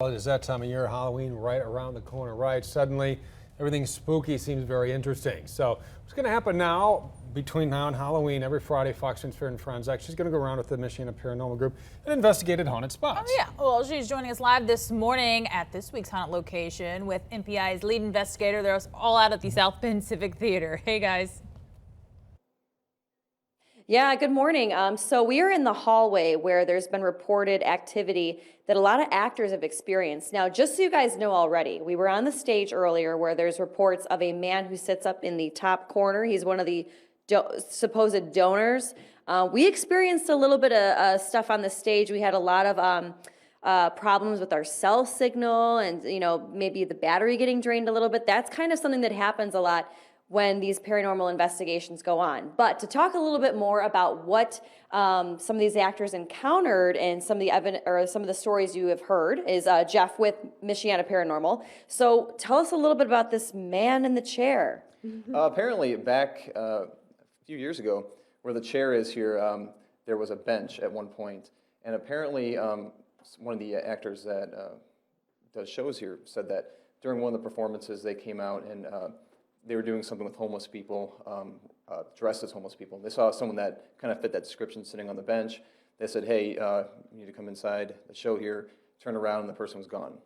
Well, it is that time of year, Halloween right around the corner, right? Suddenly, everything spooky seems very interesting. So what's going to happen now, between now and Halloween, every Friday, Fox News Fair and Friends actually is going to go around with the Michiana Paranormal Group and investigate haunted spots. Oh, yeah. Well, she's joining us live this morning at this week's haunted location with MPI's lead investigator. They're all out at the South Bend Civic Theatre. Hey, guys. Yeah, good morning. So we are in the hallway where there's been reported activity that a lot of actors have experienced. Now, just so you guys know already, we were on the stage earlier where there's reports of a man who sits up in the top corner. He's one of the supposed donors. We experienced a little bit of stuff on the stage. We had a lot of problems with our cell signal and, maybe the battery getting drained a little bit. That's kind of something that happens a lot when these paranormal investigations go on. But to talk a little bit more about what some of these actors encountered and some of the evidence or some of the stories you have heard is Jeff with Michiana Paranormal. So tell us a little bit about this man in the chair. Apparently back a few years ago, where the chair is here, there was a bench at one point. And apparently one of the actors that does shows here said that during one of the performances they came out and they were doing something with homeless people, dressed as homeless people. They saw someone that kind of fit that description sitting on the bench. They said, hey, you need to come inside the show here, turn around, and the person was gone.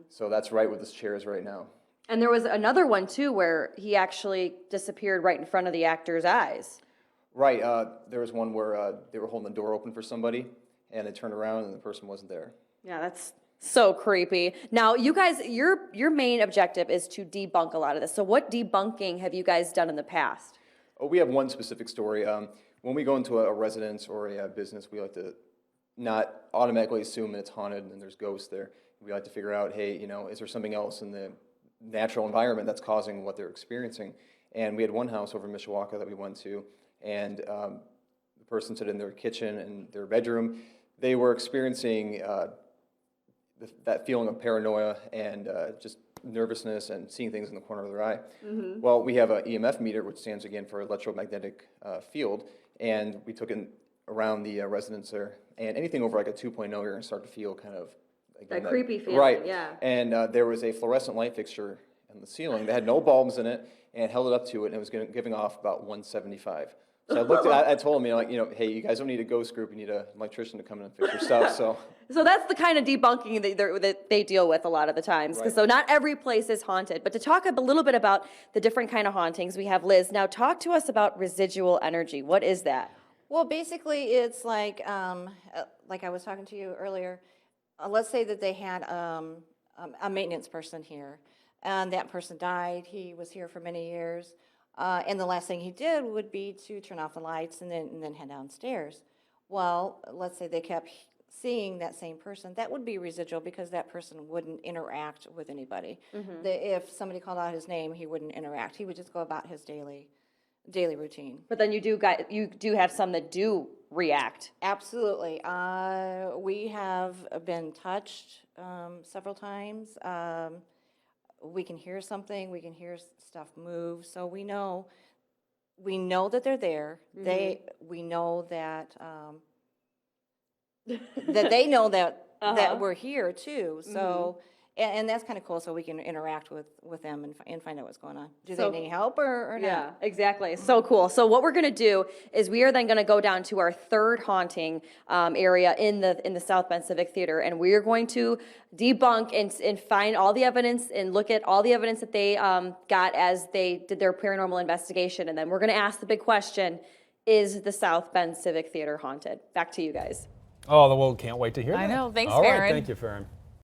So that's right where this chair is right now. And there was another one, too, where he actually disappeared right in front of the actor's eyes. Right. There was one where they were holding the door open for somebody, and they turned around, and the person wasn't there. Yeah, that's so creepy. Now, you guys, your main objective is to debunk a lot of this. So what debunking have you guys done in the past? Oh, we have one specific story. When we go into a residence or a business, we like to not automatically assume that it's haunted and there's ghosts there. We like to figure out, hey, is there something else in the natural environment that's causing what they're experiencing? And we had one house over in Mishawaka that we went to, and the person said in their kitchen and their bedroom, they were experiencing that feeling of paranoia and just nervousness and seeing things in the corner of their eye. Well, we have an EMF meter, which stands again for electromagnetic field, and we took it around the residence there, and anything over like a 2.0, you're going to start to feel kind of that creepy feeling, right? Yeah. And there was a fluorescent light fixture in the ceiling that had no bulbs in it, and held it up to it, and it was giving off about 175. So I looked at, I told him, hey, you guys don't need a ghost group. You need an electrician to come in and fix your stuff. So that's the kind of debunking that they deal with a lot of the times. Right. So not every place is haunted. But to talk a little bit about the different kind of hauntings, we have Liz. Now talk to us about residual energy. What is that? Well, basically, it's like I was talking to you earlier. Let's say that they had a maintenance person here, and that person died. He was here for many years. And the last thing he did would be to turn off the lights and then head downstairs. Well, let's say they kept seeing that same person. That would be residual because that person wouldn't interact with anybody. If somebody called out his name, he wouldn't interact. He would just go about his daily routine. But then you do have some that do react. Absolutely. We have been touched several times. We can hear something, we can hear stuff move, so we know that they're there. We know that that they know that that we're here too. So and that's kind of cool, so we can interact with them and find out what's going on. Do they need help or not? Yeah, exactly. So cool. So what we're going to do is we are then going to go down to our third haunting area in the South Bend Civic Theatre, and we are going to debunk and find all the evidence and look at all the evidence that they got as they did their paranormal investigation, and then we're going to ask the big question: is the South Bend Civic Theatre haunted? Back to you guys. Oh, the world can't wait to hear that. I know. Thanks, All right, Farron. thank you, Farron.